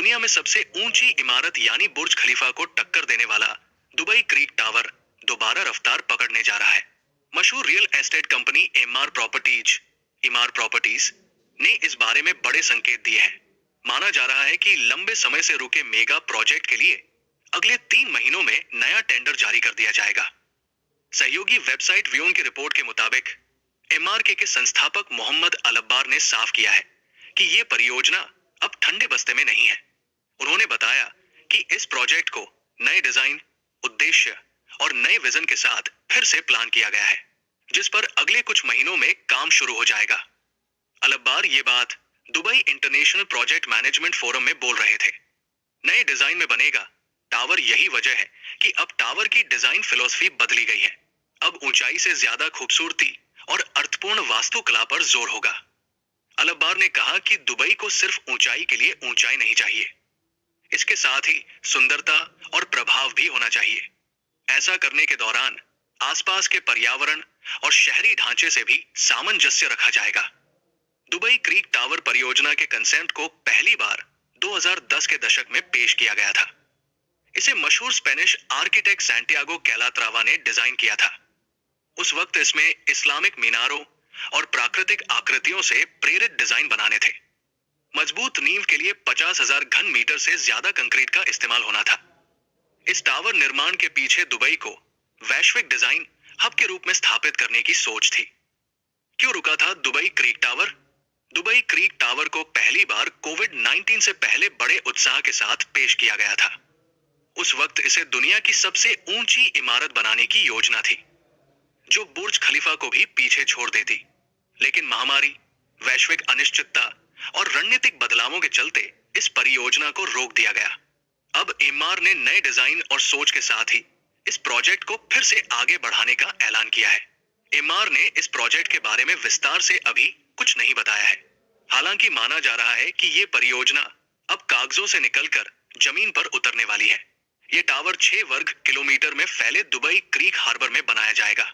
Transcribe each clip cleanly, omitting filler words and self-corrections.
दुनिया में सबसे ऊंची इमारत यानी बुर्ज खलीफा को टक्कर देने वाला दुबई क्रीक टावर दोबारा रफ्तार पकड़ने जा रहा है। मशहूर रियल एस्टेट कंपनी इमार प्रॉपर्टीज ने इस बारे में बड़े संकेत दिए हैं। माना जा रहा है कि लंबे समय से रुके मेगा प्रोजेक्ट के लिए अगले 3 महीनों में नया टेंडर जारी कर दिया जाएगा। सहयोगी वेबसाइट व्यून की रिपोर्ट के मुताबिक एमआरके के संस्थापक मोहम्मद अलब्बार ने साफ किया है कि यह परियोजना अब ठंडे बस्ते में नहीं है। उन्होंने बताया कि इस प्रोजेक्ट को नए डिजाइन, उद्देश्य और नए विजन के साथ फिर से प्लान किया गया है, जिस पर अगले कुछ महीनों में काम शुरू हो जाएगा। अलब्बार ये बात Dubai international project management forum में बोल रहे थे। नए डिजाइन में बनेगा टावर। यही वजह है कि अब टावर की डिजाइन फिलॉसफी बदली गई है। अब ऊंचाई से ज्यादा खूबसूरती और अर्थपूर्ण वास्तुकला पर जोर होगा। अलब्बार ने कहा कि दुबई को सिर्फ ऊंचाई के लिए ऊंचाई नहीं चाहिए, इसके साथ ही सुंदरता और प्रभाव भी होना चाहिए। ऐसा करने के दौरान आसपास के पर्यावरण और शहरी ढांचे से भी सामंजस्य रखा जाएगा। दुबई क्रीक टावर परियोजना के कंसेप्ट को पहली बार 2010 के दशक में पेश किया गया था। इसे मशहूर स्पेनिश आर्किटेक्ट सैंटियागो कैलात्रावा ने डिजाइन किया था। उस वक्त इसमें इस्लामिक मीनारों और प्राकृतिक आकृतियों से प्रेरित डिजाइन बनाने थे। मजबूत नींव के लिए 50,000 घन मीटर से ज्यादा कंक्रीट का इस्तेमाल होना था। इस टावर निर्माण के पीछे दुबई को वैश्विक डिजाइन हब के रूप में स्थापित करने की सोच थी। क्यों रुका था Dubai creek tower? Dubai creek tower को पहली बार कोविड-19 से पहले बड़े उत्साह के साथ पेश किया गया था। उस वक्त इसे दुनिया की सबसे ऊंची इमारत बनाने की योजना थी, जो बुर्ज खलीफा को भी पीछे छोड़ देती। लेकिन महामारी, वैश्विक अनिश्चितता और रणनीतिक बदलावों के चलते इस परियोजना को रोक दिया गया। अब एमआर ने नए डिजाइन और सोच के साथ ही इस प्रोजेक्ट को फिर से आगे बढ़ाने का ऐलान किया है। एमआर ने इस प्रोजेक्ट के बारे में विस्तार से अभी कुछ नहीं बताया है। हालांकि माना जा रहा है कि ये परियोजना अब कागजों से निकलकर जमीन पर उतरने वाली है। ये टावर 6 वर्ग किलोमीटर में फैले दुबई क्रीक हार्बर में बनाया जाएगा।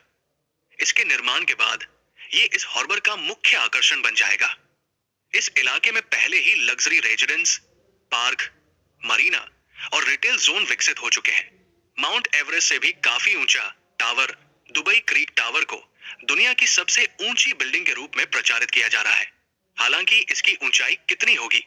इसके निर्माण के बाद ये इस हार्बर का मुख्य आकर्षण बन जाएगा। इस इलाके में पहले ही लग्जरी रेजिडेंस, पार्क, मरीना और रिटेल जोन विकसित हो चुके हैं। माउंट एवरेस्ट से भी काफी ऊंचा टावर दुबई क्रीक टावर को दुनिया की सबसे ऊंची बिल्डिंग के रूप में प्रचारित किया जा रहा है। हालांकि इसकी ऊंचाई कितनी होगी,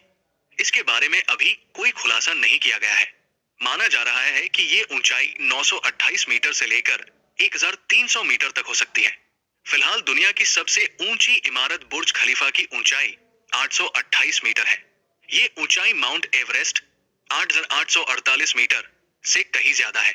इसके बारे में अभी कोई खुलासा नहीं किया गया है। माना जा रहा है कि ये ऊंचाई 928 मीटर से लेकर 1300 मीटर तक हो सकती है। फिलहाल दुनिया की सबसे ऊंची इमारत बुर्ज खलीफा की ऊंचाई 828 मीटर है। ये ऊंचाई माउंट एवरेस्ट 8,848 मीटर से कहीं ज्यादा है।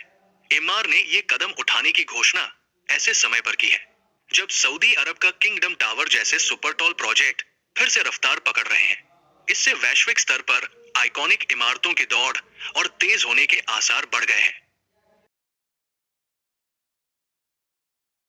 एमआर ने ये कदम उठाने की घोषणा ऐसे समय पर की है जब सऊदी अरब का किंगडम टावर जैसे सुपर टॉल प्रोजेक्ट फिर से रफ्तार पकड़ रहे हैं। इससे वैश्विक स्तर पर आइकॉनिक इमारतों की दौड़ और तेज होने के आसार बढ़ गए हैं।